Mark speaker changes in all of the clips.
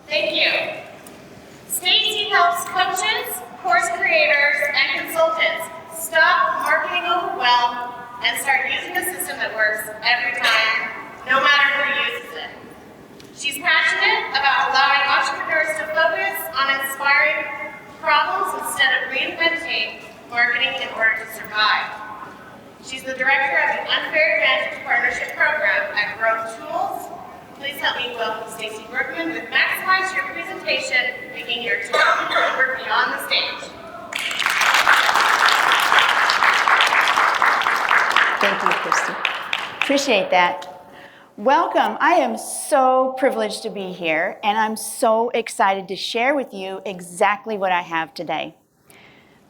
Speaker 1: Thank you. Stacy helps coaches, course creators, and consultants stop marketing overwhelm and start using a system that works every time, no matter who uses it. She's passionate about allowing entrepreneurs to focus on inspiring problems instead of reinventing marketing in order to survive. She's the director of the Unfair Advantage Partnership Program at Growth Tools. Please help me welcome Stacy Brookman with Maximize Your Presentation, making your talent work beyond the stage.
Speaker 2: Thank you, Christy. Appreciate that. Welcome. I am so privileged to be here, and I'm so excited to share with you exactly what I have today.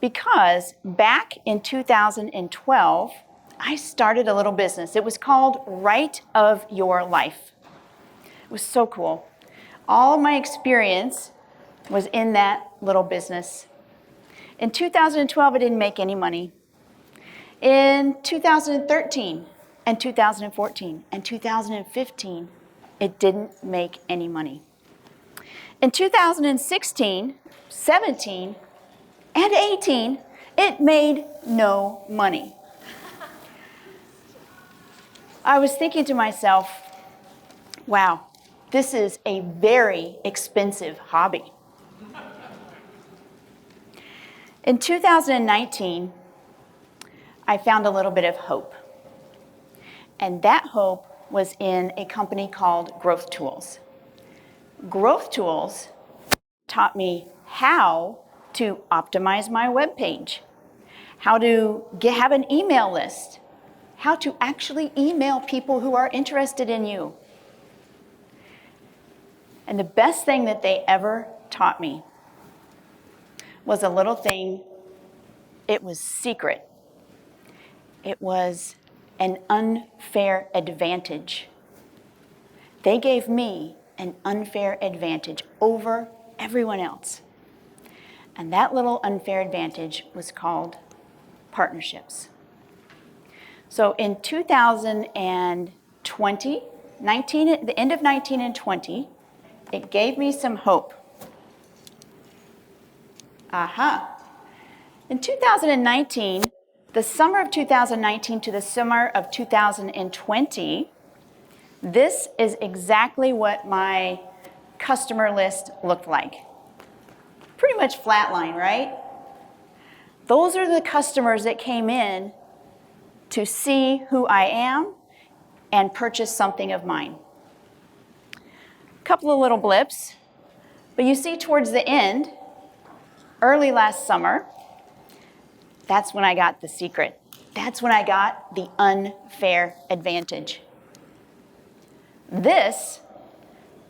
Speaker 2: Because back in 2012, I started a little business. It was called Right of Your Life. It was so cool. All of my experience was in that little business. In 2012, I didn't make any money. In 2013 and 2014 and 2015, it didn't make any money. In 2016, 17, and 18, it made no money. I was thinking to myself, wow, this is a very expensive hobby. In 2019, I found a little bit of hope. And that hope was in a company called Growth Tools. Growth Tools taught me how to optimize my web page, how to have an email list, how to actually email people who are interested in you. And the best thing that they ever taught me was a little thing. It was secret. It was an unfair advantage. They gave me an unfair advantage over everyone else. And that little unfair advantage was called partnerships. So in 2020, the end of 19 and 20, it gave me some hope. In 2019, the summer of 2019 to the summer of 2020, this is exactly what my customer list looked like. Pretty much flatline, right? Those are the customers that came in to see who I am and purchase something of mine. A couple of little blips, but you see towards the end, early last summer, that's when I got the secret. That's when I got the unfair advantage. This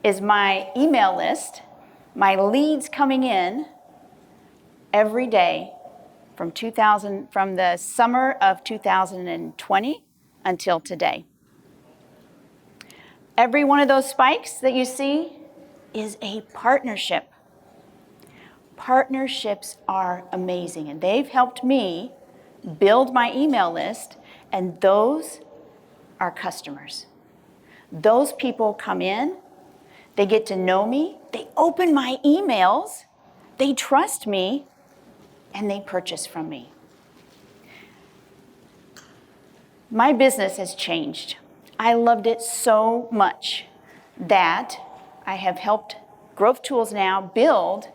Speaker 2: is my email list, my leads coming in every day from the summer of 2020 until today. Every one of those spikes that you see is a partnership. Partnerships are amazing, and they've helped me build my email list, and those are customers. Those people come in, they get to know me, they open my emails, they trust me, and they purchase from me. My business has changed. I loved it so much that I have helped Growth Tools now build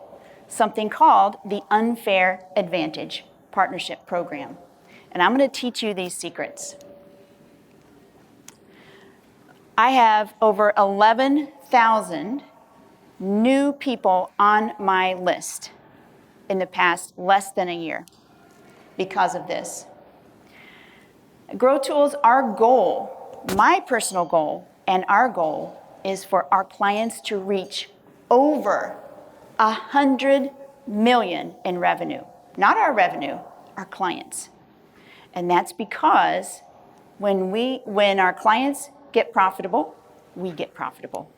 Speaker 2: something called the Unfair Advantage Partnership Program. And I'm going to teach you these secrets. I have over 11,000 new people on my list in the past less than a year because of this. Growth Tools, our goal, my personal goal and our goal is for our clients to reach over 100 million in revenue. Not our revenue, our clients. And that's because when our clients get profitable, we get profitable.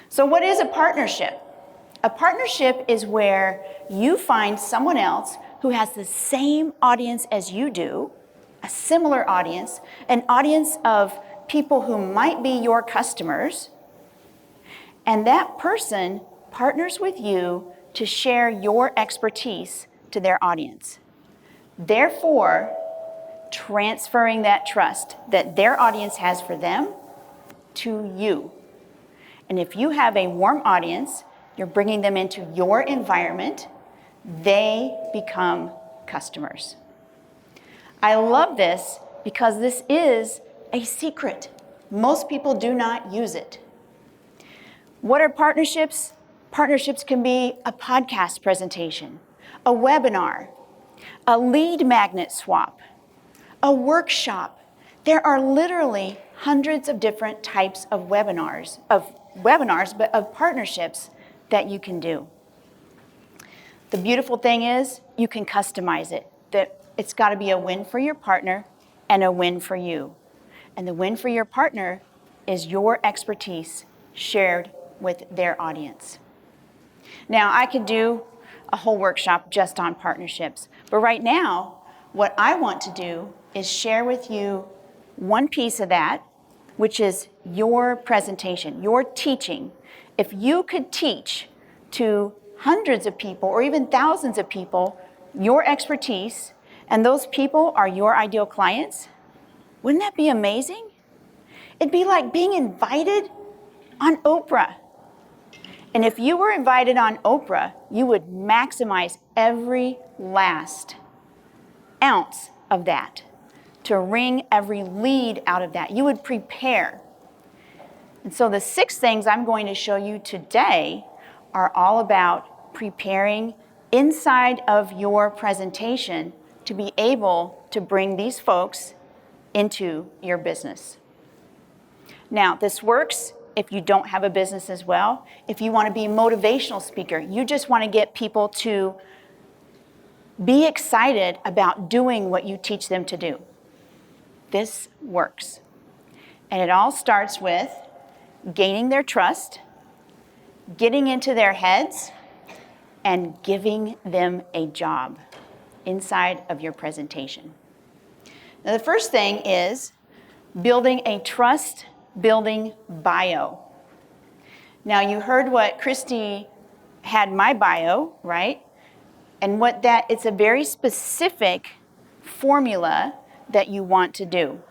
Speaker 2: So what is a partnership? A partnership is where you find someone else who has the same audience as you do, a similar audience, an audience of people who might be your customers, And that person partners with you to share your expertise to their audience. Therefore, transferring that trust that their audience has for them to you. And if you have a warm audience, you're bringing them into your environment, they become customers. I love this because this is a secret. Most people do not use it. What are partnerships? Partnerships can be a podcast presentation, a webinar, a lead magnet swap, a workshop. There are literally hundreds of different types of webinars, but of partnerships that you can do. The beautiful thing is you can customize it, that it's got to be a win for your partner and a win for you. And the win for your partner is your expertise shared with their audience. Now, I could do a whole workshop just on partnerships, but right now, what I want to do is share with you one piece of that, which is your presentation, your teaching. If you could teach to hundreds of people or even thousands of people your expertise, and those people are your ideal clients, wouldn't that be amazing? It'd be like being invited on Oprah. And if you were invited on Oprah, you would maximize every last ounce of that to wring every lead out of that. You would prepare. And so the 6 things I'm going to show you today are all about preparing inside of your presentation to be able to bring these folks into your business. Now, this works if you don't have a business as well. If you want to be a motivational speaker, you just want to get people to be excited about doing what you teach them to do. This works. And it all starts with gaining their trust, getting into their heads, and giving them a job inside of your presentation. Now, the first thing is building a trust-building bio. Now, you heard what Christy had my bio, right? And it's a very specific formula that you want to do.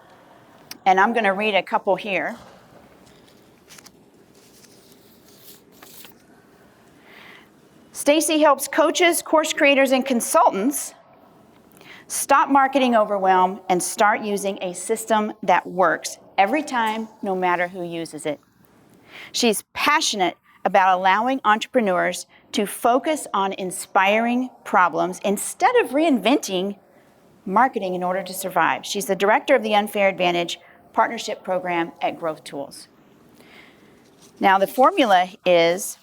Speaker 2: And I'm going to read a couple here. Stacy helps coaches, course creators, and consultants stop marketing overwhelm and start using a system that works every time, no matter who uses it. She's passionate about allowing entrepreneurs to focus on inspiring problems instead of reinventing marketing in order to survive. She's the director of the Unfair Advantage Partnership Program at Growth Tools. Now, the formula is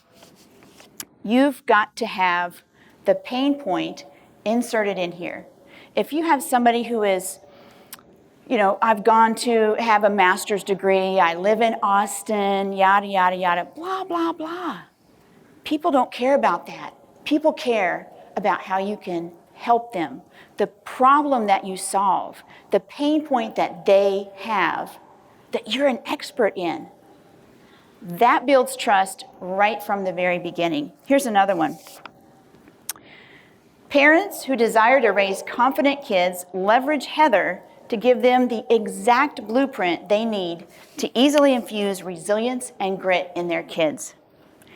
Speaker 2: you've got to have the pain point inserted in here. If you have somebody who is, I've gone to have a master's degree, I live in Austin, yada, yada, yada, blah, blah, blah. People don't care about that. People care about how you can help them, the problem that you solve, the pain point that they have that you're an expert in. That builds trust right from the very beginning. Here's another one. Parents who desire to raise confident kids leverage Heather to give them the exact blueprint they need to easily infuse resilience and grit in their kids.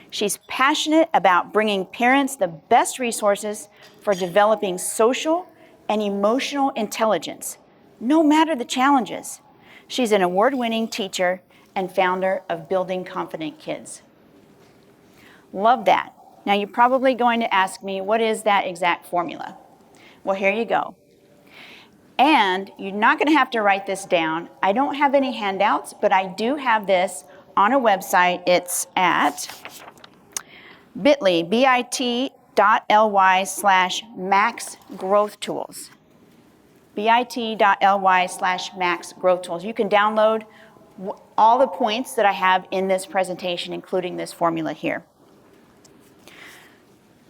Speaker 2: She's passionate about bringing parents the best resources for developing social and emotional intelligence, no matter the challenges. She's an award-winning teacher and founder of Building Confident Kids. Love that. Now, you're probably going to ask me, what is that exact formula? Well, here you go. And you're not going to have to write this down. I don't have any handouts, but I do have this on a website. It's at bit.ly/Max Growth Tools. bit.ly/Max Growth Tools. You can download all the points that I have in this presentation, including this formula here.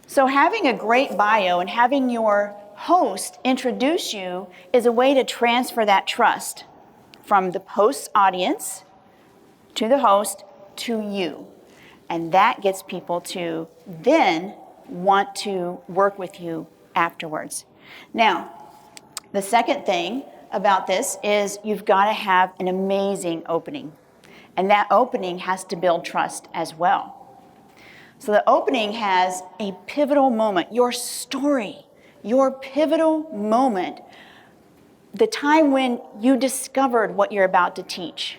Speaker 2: So having a great bio and having your host introduce you is a way to transfer that trust from the host's audience to the host to you. And that gets people to then want to work with you afterwards. Now, the second thing about this is you've got to have an amazing opening. And that opening has to build trust as well. So the opening has a pivotal moment, your story, your pivotal moment, the time when you discovered what you're about to teach,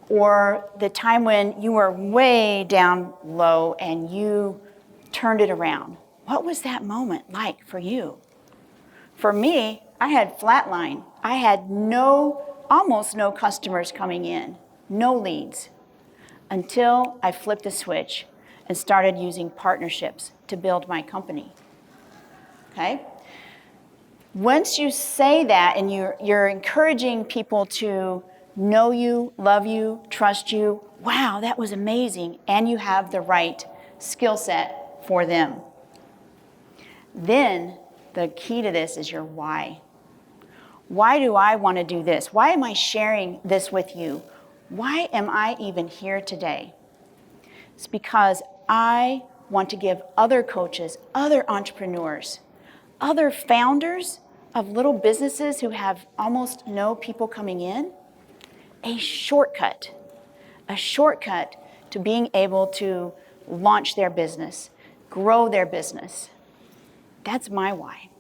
Speaker 2: or the time when you were way down low and you turned it around. What was that moment like for you? For me, I had flatline. I had almost no customers coming in, no leads, until I flipped a switch and started using partnerships to build my company. Okay? Once you say that and you're encouraging people to know you, love you, trust you, wow, that was amazing, and you have the right skill set for them. Then the key to this is your why. Why do I want to do this? Why am I sharing this with you? Why am I even here today? It's because I want to give other coaches, other entrepreneurs, other founders of little businesses who have almost no people coming in, a shortcut to being able to launch their business, grow their business. That's my why.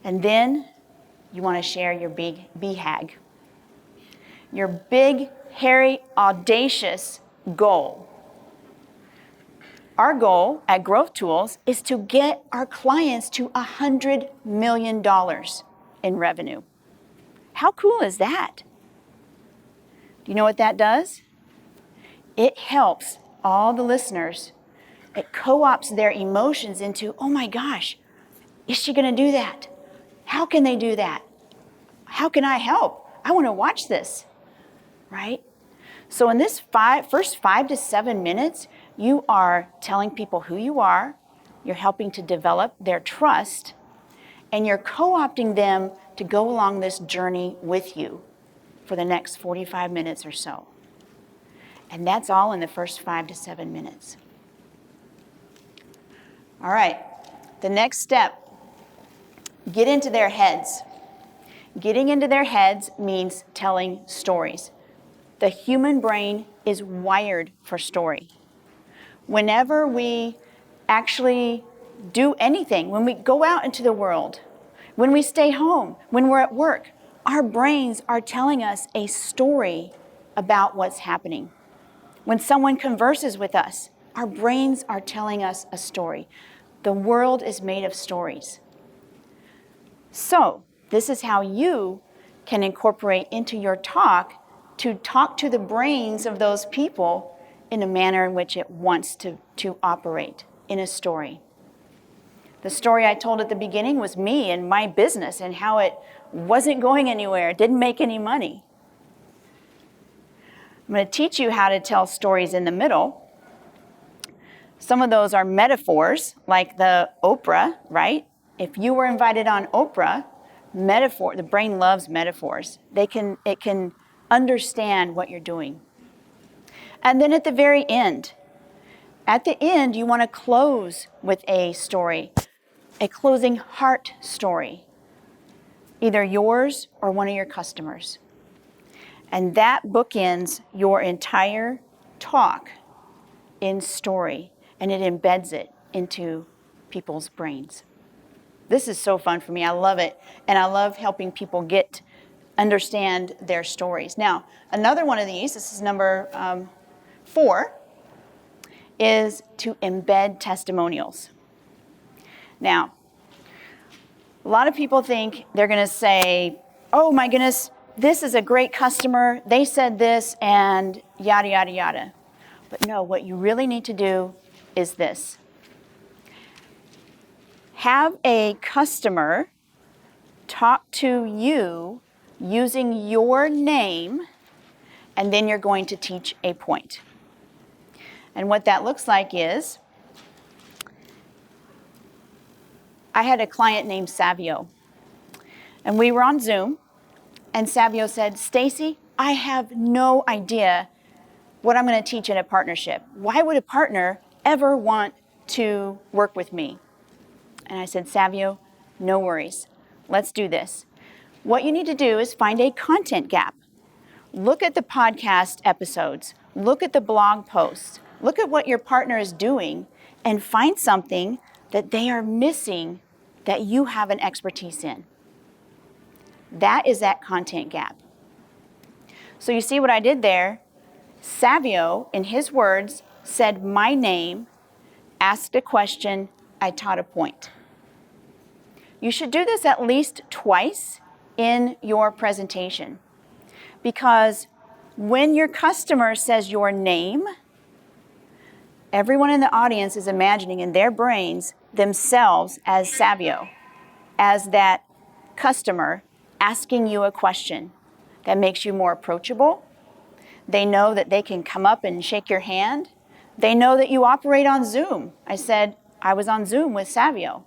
Speaker 2: And then you want to share your big BHAG, your big, hairy, audacious goal. Our goal at Growth Tools is to get our clients to $100 million in revenue. How cool is that? Do you know what that does? It helps all the listeners. It co-opts their emotions into, oh my gosh, is she going to do that? How can they do that? How can I help? I want to watch this, right? So in this first 5 to 7 minutes, you are telling people who you are, you're helping to develop their trust, and you're co-opting them to go along this journey with you for the next 45 minutes or so. And that's all in the first 5 to 7 minutes. All right, the next step, get into their heads. Getting into their heads means telling stories. The human brain is wired for story. Whenever we actually do anything, when we go out into the world, when we stay home, when we're at work, our brains are telling us a story about what's happening. When someone converses with us, our brains are telling us a story. The world is made of stories. So, this is how you can incorporate into your talk to the brains of those people in a manner in which it wants to operate, in a story. The story I told at the beginning was me and my business and how it wasn't going anywhere, didn't make any money. I'm going to teach you how to tell stories in the middle. Some of those are metaphors, like the Oprah, right? If you were invited on Oprah, the brain loves metaphors. It can understand what you're doing. And then at the very end, you want to close with a story, a closing heart story, either yours or one of your customers. And that bookends your entire talk in story, and it embeds it into people's brains. This is so fun for me. I love it. And I love helping people understand their stories. Now, another one of these, this is number 4, is to embed testimonials. Now, a lot of people think they're going to say, oh my goodness, this is a great customer. They said this and yada, yada, yada. But no, what you really need to do is this. Have a customer talk to you using your name, and then you're going to teach a point. And what that looks like is, I had a client named Savio, and we were on Zoom, and Savio said, Stacy, I have no idea what I'm going to teach in a partnership. Why would a partner ever want to work with me? And I said, Savio, no worries. Let's do this. What you need to do is find a content gap. Look at the podcast episodes. Look at the blog posts. Look at what your partner is doing and find something that they are missing that you have an expertise in. That is that content gap. So you see what I did there? Savio, in his words, said my name, asked a question, I taught a point. You should do this at least twice in your presentation, because when your customer says your name, everyone in the audience is imagining in their brains themselves as Savio, as that customer asking you a question that makes you more approachable. They know that they can come up and shake your hand. They know that you operate on Zoom. I said, I was on Zoom with Savio.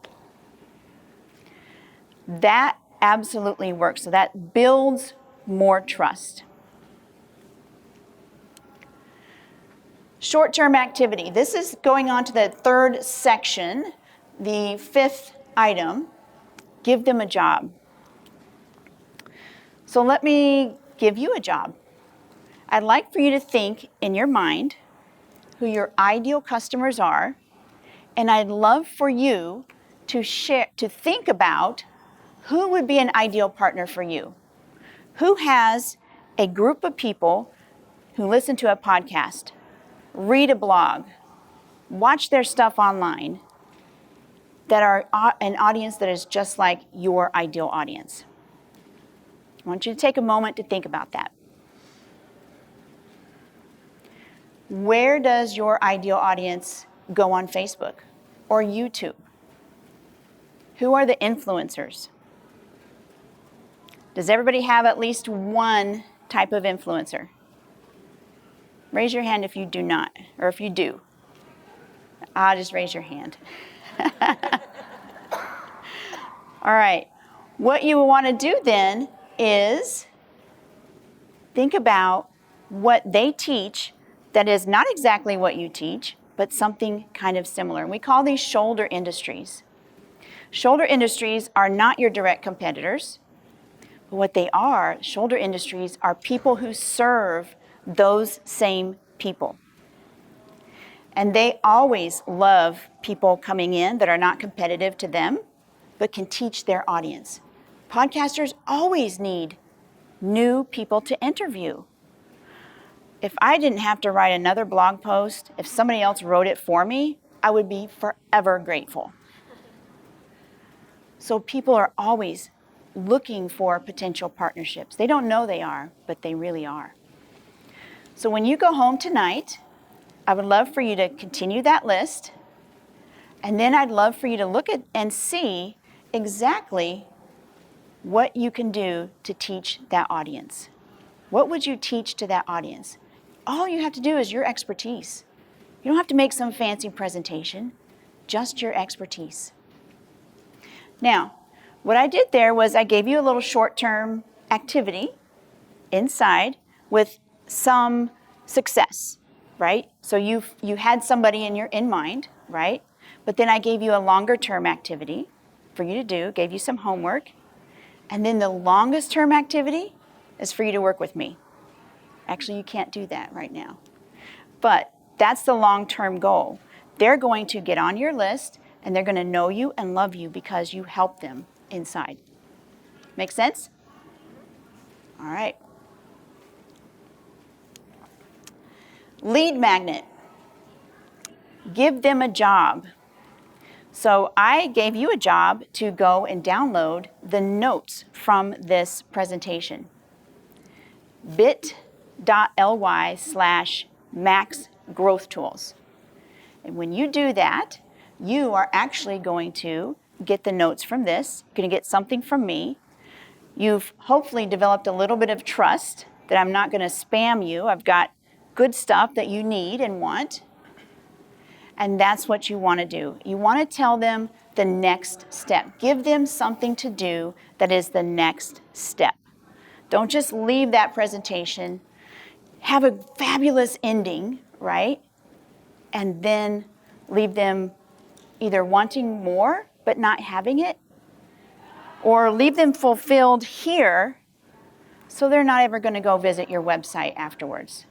Speaker 2: That absolutely works. So that builds more trust. Short-term activity. This is going on to the third section, the fifth item. Give them a job. So let me give you a job. I'd like for you to think in your mind who your ideal customers are, and I'd love for you to think about who would be an ideal partner for you. Who has a group of people who listen to a podcast, read a blog, watch their stuff online, that are an audience that is just like your ideal audience? I want you to take a moment to think about that. Where does your ideal audience go on Facebook or YouTube? Who are the influencers? Does everybody have at least one type of influencer? Raise your hand if you do not, or if you do. I'll just raise your hand. All right. What you will want to do then is think about what they teach that is not exactly what you teach, but something kind of similar. And we call these shoulder industries. Shoulder industries are not your direct competitors. But what they are, shoulder industries, are people who serve those same people. And they always love people coming in that are not competitive to them, but can teach their audience. Podcasters always need new people to interview. If I didn't have to write another blog post, if somebody else wrote it for me, I would be forever grateful. So people are always looking for potential partnerships. They don't know they are, but they really are. So when you go home tonight, I would love for you to continue that list, and then I'd love for you to look at and see exactly what you can do to teach that audience. What would you teach to that audience? All you have to do is your expertise. You don't have to make some fancy presentation, just your expertise. Now, what I did there was I gave you a little short-term activity inside with some success, right? So you had somebody in mind, right? But then I gave you a longer-term activity for you to do, gave you some homework, and then the longest-term activity is for you to work with me. Actually, you can't do that right now. But that's the long-term goal. They're going to get on your list, and they're going to know you and love you because you help them inside. Make sense? All right. Lead magnet. Give them a job. So I gave you a job to go and download the notes from this presentation. bit.ly/Max Growth Tools. And when you do that, you are actually going to get the notes from this. You're going to get something from me. You've hopefully developed a little bit of trust that I'm not going to spam you. I've got good stuff that you need and want. And that's what you want to do. You want to tell them the next step. Give them something to do that is the next step. Don't just leave that presentation have a fabulous ending, right? And then leave them either wanting more but not having it, or leave them fulfilled here so they're not ever going to go visit your website afterwards.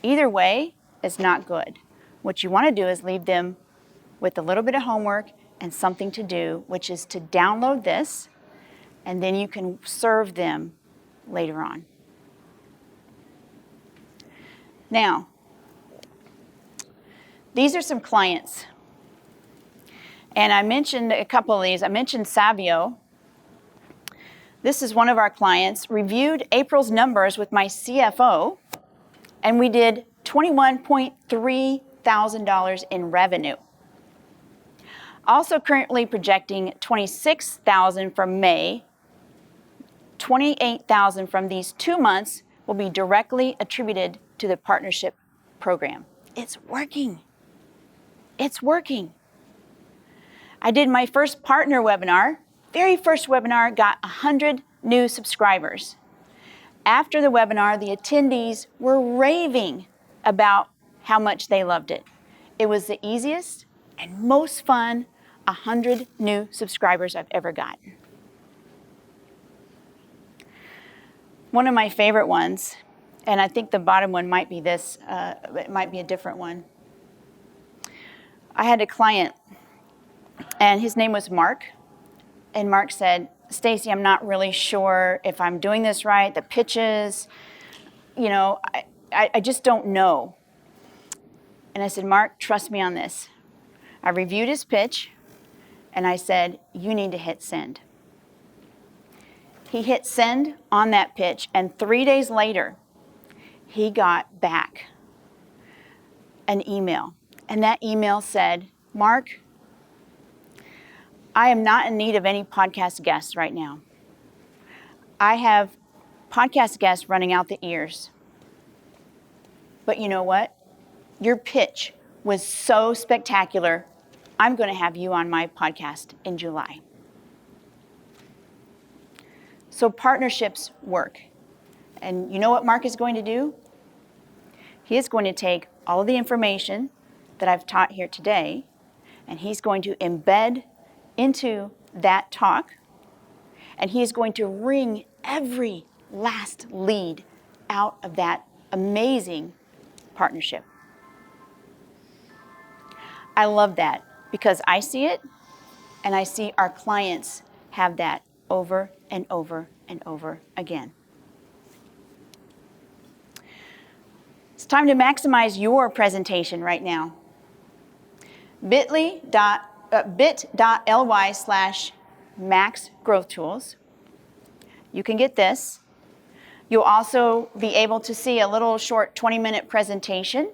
Speaker 2: Either way is not good. What you want to do is leave them with a little bit of homework and something to do, which is to download this, and then you can serve them later on. Now, these are some clients. And I mentioned a couple of these. I mentioned Savio. This is one of our clients, reviewed April's numbers with my CFO, and we did $21.3 thousand in revenue. Also currently projecting $26,000 for May, $28,000 from these 2 months will be directly attributed to the partnership program. It's working. It's working. I did my first partner webinar. Very first webinar got 100 new subscribers. After the webinar, the attendees were raving about how much they loved it. It was the easiest and most fun 100 new subscribers I've ever gotten. One of my favorite ones, and I think the bottom one might be this, it might be a different one. I had a client, and his name was Mark. And Mark said, Stacy, I'm not really sure if I'm doing this right, the pitches, I just don't know. And I said, Mark, trust me on this. I reviewed his pitch, and I said, you need to hit send. He hit send on that pitch, and 3 days later, he got back an email. And that email said, Mark, I am not in need of any podcast guests right now. I have podcast guests running out the ears. But you know what? Your pitch was so spectacular, I'm going to have you on my podcast in July. So partnerships work. And you know what Mark is going to do? He is going to take all of the information that I've taught here today, and he's going to embed into that talk, and he is going to wring every last lead out of that amazing partnership. I love that because I see it, and I see our clients have that over and over and over again. It's time to maximize your presentation right now. bit.ly/maxgrowthtools. You can get this. You'll also be able to see a little short 20-minute presentation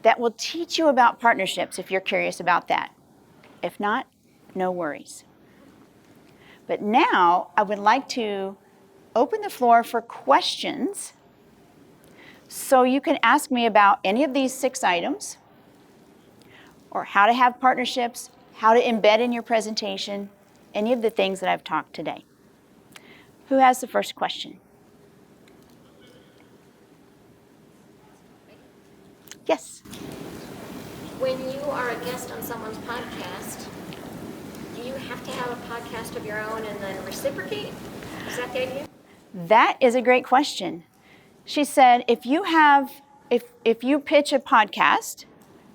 Speaker 2: that will teach you about partnerships if you're curious about that. If not, no worries. But now I would like to open the floor for questions. So you can ask me about any of these 6 items, or how to have partnerships, how to embed in your presentation, any of the things that I've talked today. Who has the first question? Yes.
Speaker 3: When you are a guest on someone's podcast, do you have to have a podcast of your own and then reciprocate? Is that the idea?
Speaker 2: That is a great question. She said, if you pitch a podcast,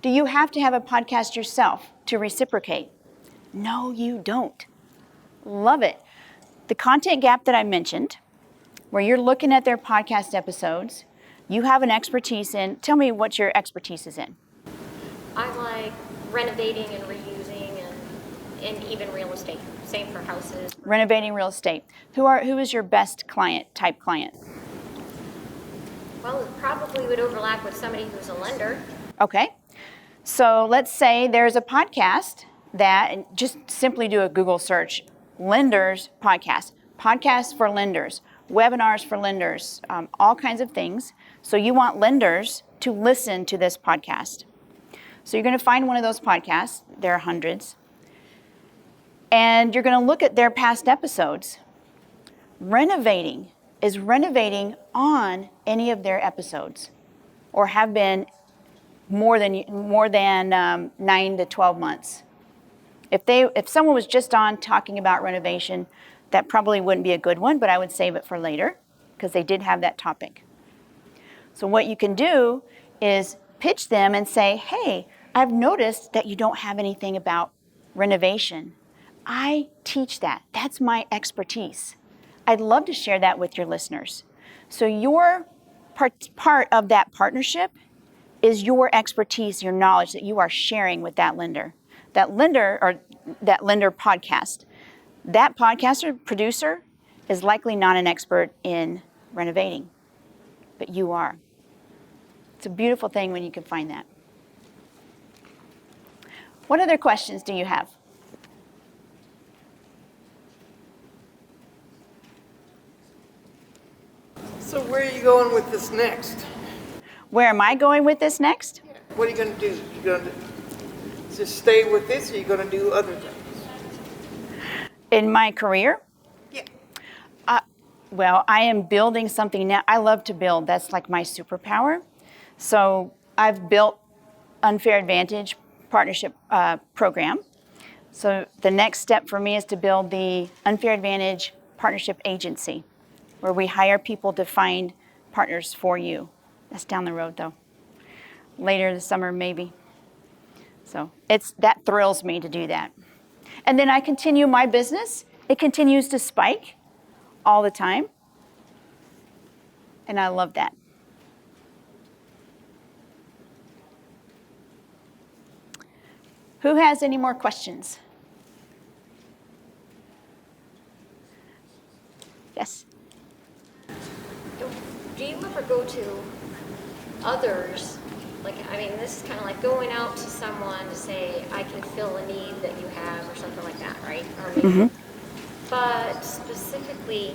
Speaker 2: do you have to have a podcast yourself to reciprocate? No, you don't. Love it. The content gap that I mentioned, where you're looking at their podcast episodes, you have an expertise in. Tell me what your expertise is in.
Speaker 3: I like renovating and reusing and even real estate. Same for houses.
Speaker 2: Renovating real estate. Who is your best type client?
Speaker 3: Well, it probably would overlap with somebody who's a lender.
Speaker 2: Okay. So let's say there's a podcast and just simply do a Google search, lenders podcast, podcasts for lenders, webinars for lenders, all kinds of things. So you want lenders to listen to this podcast. So you're going to find one of those podcasts. There are hundreds. And you're going to look at their past episodes. Renovating is renovating on any of their episodes. or have been more than 9 to 12 months. If someone was just on talking about renovation, that probably wouldn't be a good one, but I would save it for later because they did have that topic. So what you can do is pitch them and say, hey, I've noticed that you don't have anything about renovation. I teach that. That's my expertise. I'd love to share that with your listeners. So your part of that partnership is your expertise, your knowledge that you are sharing with that lender. That lender podcast. That podcaster, producer, is likely not an expert in renovating, but you are. It's a beautiful thing when you can find that. What other questions do you have?
Speaker 4: So where are you going with this next?
Speaker 2: Where am I going with this next?
Speaker 4: What are you going to do? You going to just stay with this, or are you going to do other things?
Speaker 2: In my career?
Speaker 4: Yeah.
Speaker 2: Well, I am building something now. I love to build. That's like my superpower. So I've built Unfair Advantage Partnership Program. So the next step for me is to build the Unfair Advantage Partnership Agency, where we hire people to find partners for you. That's down the road, though. Later this summer, maybe. So that thrills me to do that. And then I continue my business. It continues to spike all the time. And I love that. Who has any more questions? Yes.
Speaker 3: Do you ever go to others? Like, I mean, this is kind of like going out to someone to say, I can fill a need that you have or something like that, right? Or maybe, but specifically,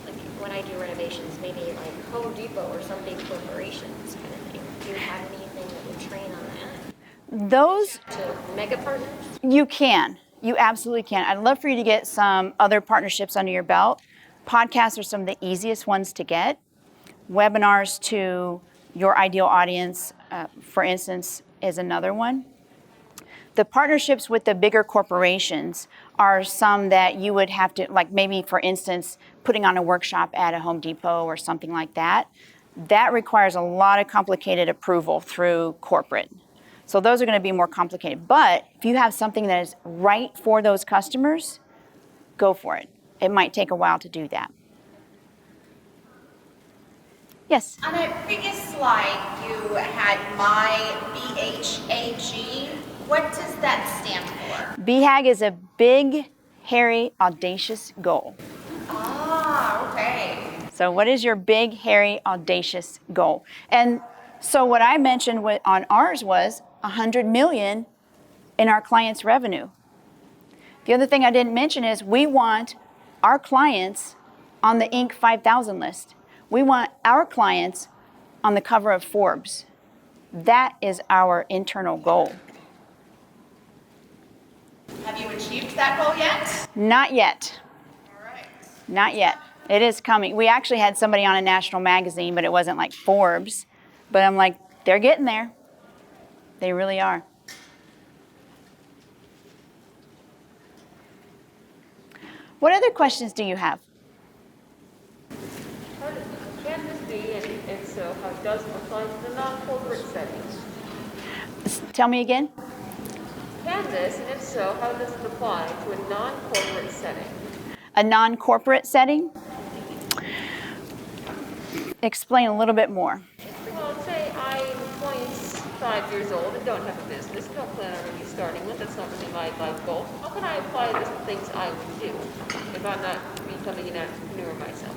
Speaker 3: like when I do renovations, maybe like Home Depot or some big corporations kind of thing. Do you have anything that would train on that?
Speaker 2: Those,
Speaker 3: To mega partners?
Speaker 2: you can. You absolutely can. I'd love for you to get some other partnerships under your belt. Podcasts are some of the easiest ones to get. Webinars to your ideal audience, for instance, is another one. The partnerships with the bigger corporations are some that you would have to, like maybe, for instance, putting on a workshop at a Home Depot or something like that. That requires a lot of complicated approval through corporate. So those are going to be more complicated. But if you have something that is right for those customers, go for it. It might take a while to do that. Yes?
Speaker 1: On a previous slide, you had my BHAG. What does that stand for?
Speaker 2: BHAG is a big, hairy, audacious goal.
Speaker 1: Ah, okay.
Speaker 2: So what is your big, hairy, audacious goal? And so what I mentioned on ours was 100 million in our clients' revenue. The other thing I didn't mention is we want our clients on the Inc. 5000 list. We want our clients on the cover of Forbes. That is our internal goal.
Speaker 1: Have you achieved that goal yet?
Speaker 2: Not yet.
Speaker 1: All right.
Speaker 2: Not yet. It is coming. We actually had somebody on a national magazine, but it wasn't like Forbes. But I'm like, they're getting there. They really are. What other questions do you have?
Speaker 5: How can this be, and if so, how does it apply to the non-corporate settings?
Speaker 2: Tell me again.
Speaker 5: Can this, and if so, how does it apply to a non-corporate setting?
Speaker 2: A non-corporate setting? Explain a little bit more.
Speaker 5: Well, say I'm 25 years old and don't have a business, don't plan on really starting one, that's not really my life goal. How can I apply this to things I would do if I'm not becoming an entrepreneur myself?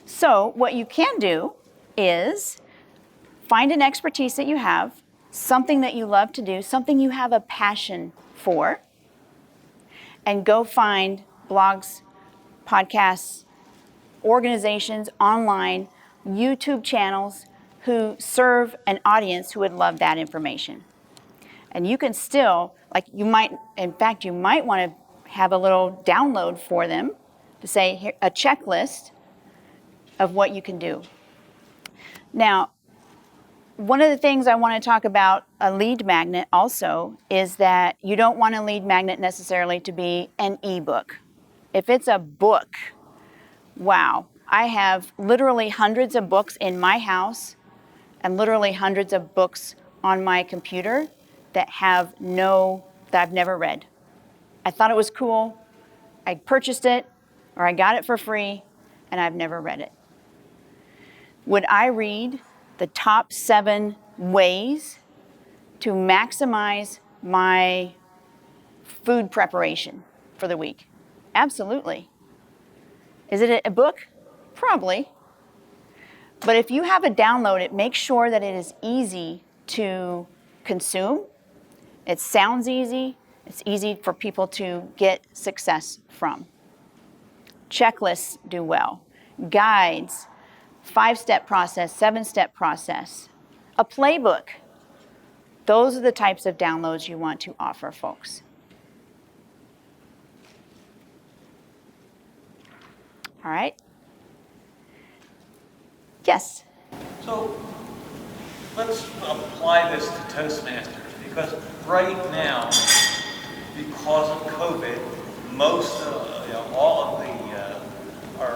Speaker 2: So what you can do is find an expertise that you have, something that you love to do, something you have a passion for, and go find blogs, podcasts, organizations online, YouTube channels who serve an audience who would love that information. And you can still, you might want to have a little download for them to say, here, a checklist of what you can do. Now, One of the things I want to talk about a lead magnet also is that you don't want a lead magnet necessarily to be an ebook. If it's a book, wow, I have literally hundreds of books in my house and literally hundreds of books on my computer that I've never read. I thought it was cool, I purchased it, or I got it for free, and I've never read it. Would I read the top 7 ways to maximize my food preparation for the week? Absolutely. Is it a book? Probably. But if you have a download, it makes sure that it is easy to consume. It sounds easy. It's easy for people to get success from. Checklists do well. Guides, 5-step process, 7-step process, a playbook. Those are the types of downloads you want to offer folks. All right? Yes?
Speaker 6: So let's apply this to Toastmasters, because right now, because of COVID, most all of the are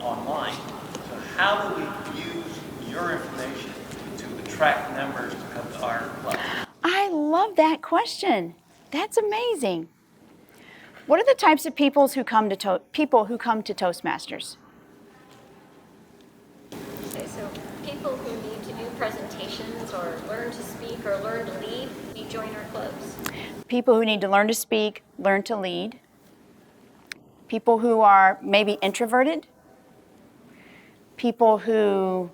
Speaker 6: online. So how do we use your information to attract members to come to our club?
Speaker 2: I love that question. That's amazing. What are the types of people who come to Toastmasters?
Speaker 3: Okay, so people who need to do presentations or learn to speak or learn to lead, you join our clubs.
Speaker 2: People who need to learn to speak, learn to lead. People who are maybe introverted. People who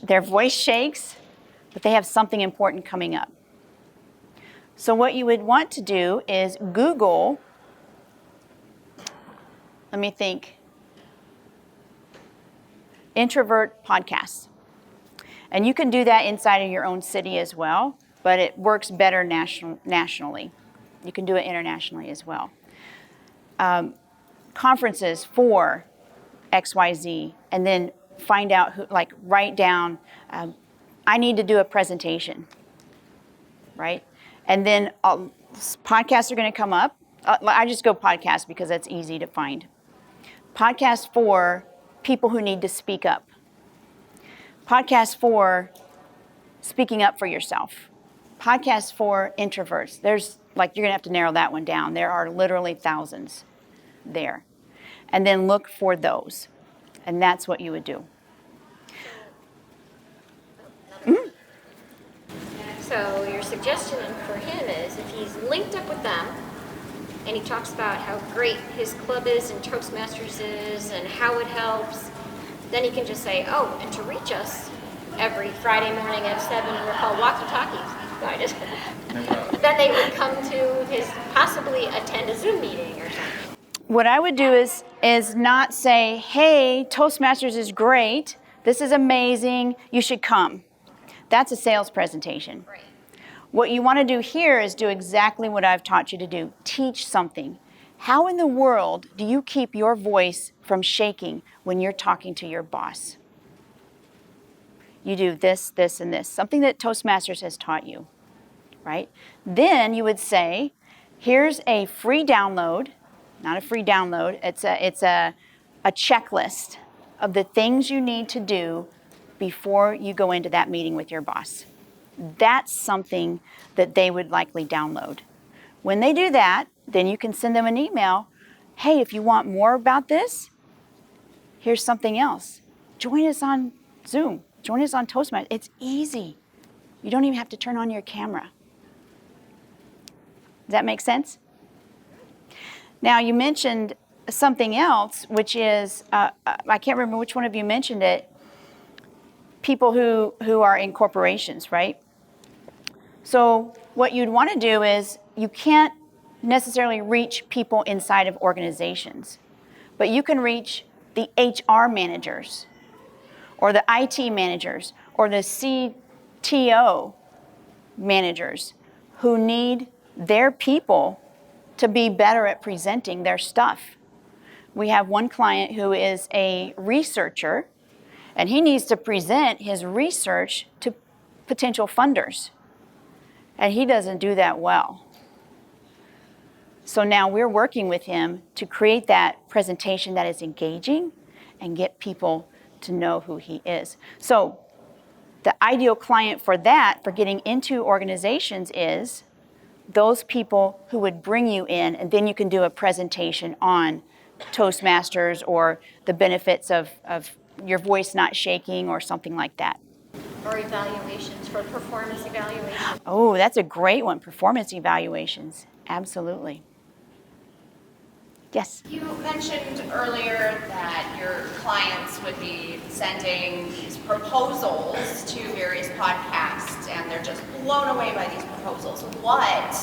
Speaker 2: their voice shakes, but they have something important coming up. So what you would want to do is Google, let me think, introvert podcasts. And you can do that inside of your own city as well, but it works better nationally. You can do it internationally as well. Conferences for XYZ, and then find out who, like write down, I need to do a presentation, right? And then podcasts are going to come up. I just go podcast because that's easy to find. Podcasts for people who need to speak up. Podcasts for speaking up for yourself. Podcasts for introverts. There's you're going to have to narrow that one down. There are literally thousands there. And then look for those. And that's what you would do. Mm-hmm.
Speaker 3: So your suggestion for him is if he's linked up with them and he talks about how great his club is and Toastmasters is and how it helps, then he can just say, oh, and to reach us every Friday morning at 7, we're called Walkie Talkies. Then they would come to his, possibly attend a Zoom meeting or something.
Speaker 2: What I would do is not say, hey, Toastmasters is great, this is amazing, you should come. That's a sales presentation.
Speaker 3: Right.
Speaker 2: What you want to do here is do exactly what I've taught you to do. Teach something. How in the world do you keep your voice from shaking when you're talking to your boss? You do this, this, and this. Something that Toastmasters has taught you, right? Then you would say, here's a free download. Not a free download. It's a checklist of the things you need to do before you go into that meeting with your boss. That's something that they would likely download. When they do that, then you can send them an email. Hey, if you want more about this, here's something else. Join us on Zoom. Join us on Toastmasters. It's easy. You don't even have to turn on your camera. Does that make sense? Now, you mentioned something else, which is, I can't remember which one of you mentioned it, people who are in corporations, right? So what you'd want to do is you can't necessarily reach people inside of organizations, but you can reach the HR managers or the IT managers or the CTO managers who need their people to be better at presenting their stuff. We have one client who is a researcher, and he needs to present his research to potential funders. And he doesn't do that well. So now we're working with him to create that presentation that is engaging and get people to know who he is. So the ideal client for that, for getting into organizations, is those people who would bring you in, and then you can do a presentation on Toastmasters or the benefits of your voice not shaking or something like that.
Speaker 3: Or evaluations for performance evaluation.
Speaker 2: Oh, that's a great one, performance evaluations. Absolutely. Yes?
Speaker 1: You mentioned earlier that your clients would be sending these proposals to various podcasts, and they're just blown away by these proposals. What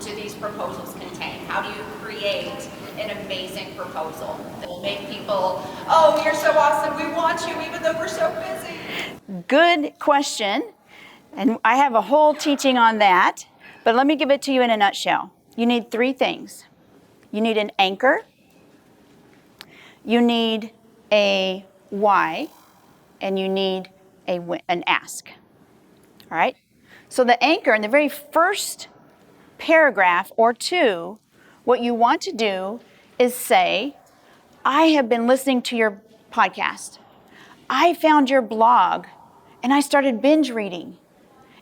Speaker 1: do these proposals contain? How do you create an amazing proposal that will make people, oh, you're so awesome, we want you even though we're so busy?
Speaker 2: Good question. And I have a whole teaching on that, but let me give it to you in a nutshell. You need 3 things. You need an anchor, you need a why, and you need an ask. All right? So the anchor, in the very first paragraph or 2, what you want to do is say, I have been listening to your podcast. I found your blog, and I started binge reading.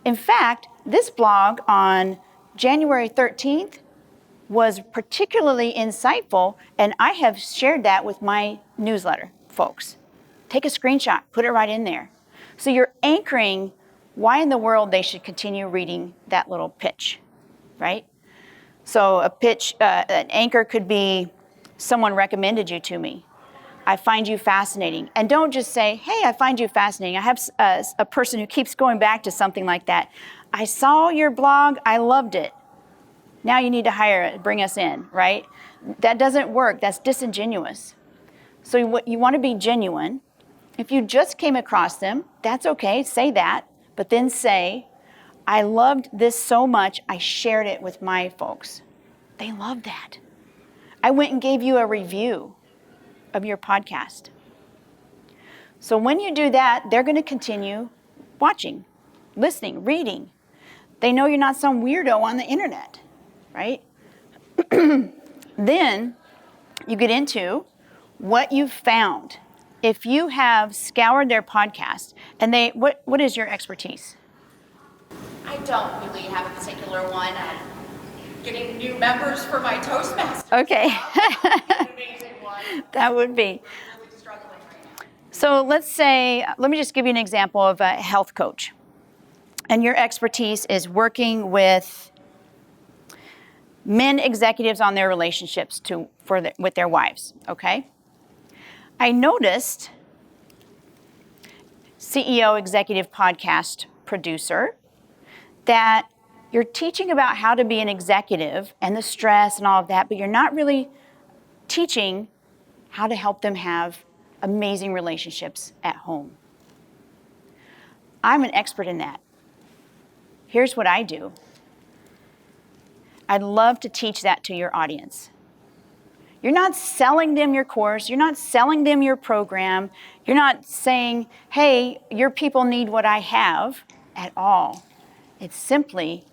Speaker 2: In fact, this blog on January 13th was particularly insightful, and I have shared that with my newsletter folks. Take a screenshot, put it right in there. So you're anchoring why in the world they should continue reading that little pitch, right? So a pitch, an anchor could be, someone recommended you to me. I find you fascinating. And don't just say, hey, I find you fascinating. I have a person who keeps going back to something like that. I saw your blog, I loved it. Now you need to hire it, bring us in, right? That doesn't work, that's disingenuous. So you want to be genuine. If you just came across them, that's okay, say that, but then say, I loved this so much, I shared it with my folks. They loved that. I went and gave you a review of your podcast. So when you do that, they're going to continue watching, listening, reading. They know you're not some weirdo on the internet, right? Then you get into what you've found. If you have scoured their podcast, and what is your expertise?
Speaker 1: I don't really have a particular one. I'm getting new members for my Toastmasters.
Speaker 2: Okay.
Speaker 1: An amazing one.
Speaker 2: That would be.
Speaker 1: We're really struggling right now.
Speaker 2: So let's say, let me just give you an example of a health coach. And your expertise is working with men executives on their relationships with their wives, okay? I noticed, CEO, executive podcast producer, that you're teaching about how to be an executive and the stress and all of that, but you're not really teaching how to help them have amazing relationships at home. I'm an expert in that. Here's what I do. I'd love to teach that to your audience. You're not selling them your course. You're not selling them your program. You're not saying, hey, your people need what I have at all. It's simply,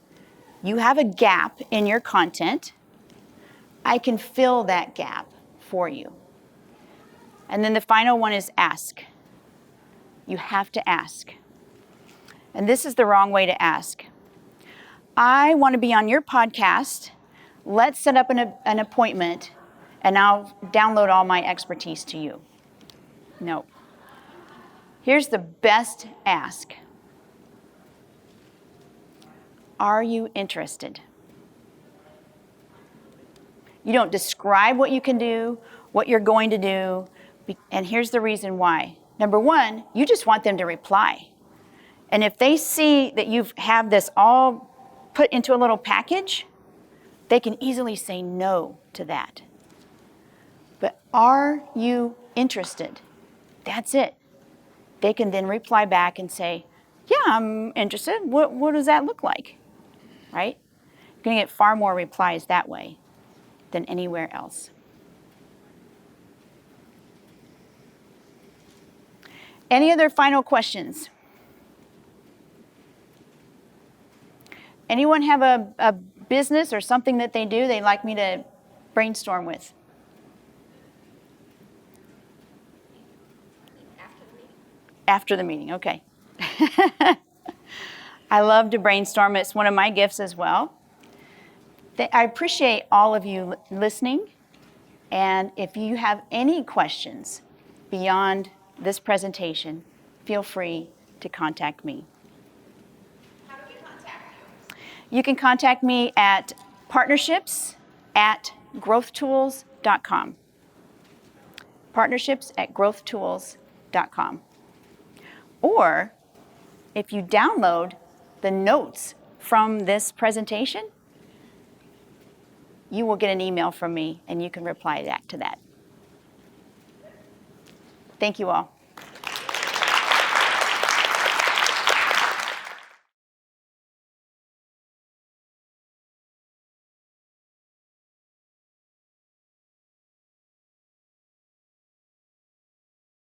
Speaker 2: you have a gap in your content. I can fill that gap for you. And then the final one is ask. You have to ask. And this is the wrong way to ask. I want to be on your podcast. Let's set up an appointment, and I'll download all my expertise to you. No. Here's the best ask. Are you interested? You don't describe what you can do, what you're going to do, and here's the reason why. Number one, you just want them to reply. And if they see that you have this all put into a little package, they can easily say no to that. But are you interested? That's it. They can then reply back and say, yeah, I'm interested. What does that look like? Right? You're going to get far more replies that way than anywhere else. Any other final questions? Anyone have a business or something that they do they'd like me to brainstorm with? After the meeting, okay. I love to brainstorm. It's one of my gifts as well. I appreciate all of you listening. And if you have any questions beyond this presentation, feel free to contact me.
Speaker 1: How do we contact you?
Speaker 2: You can contact me at partnerships@growthtools.com. Partnerships@growthtools.com. Or if you download the notes from this presentation, you will get an email from me and you can reply back to that. Thank you all.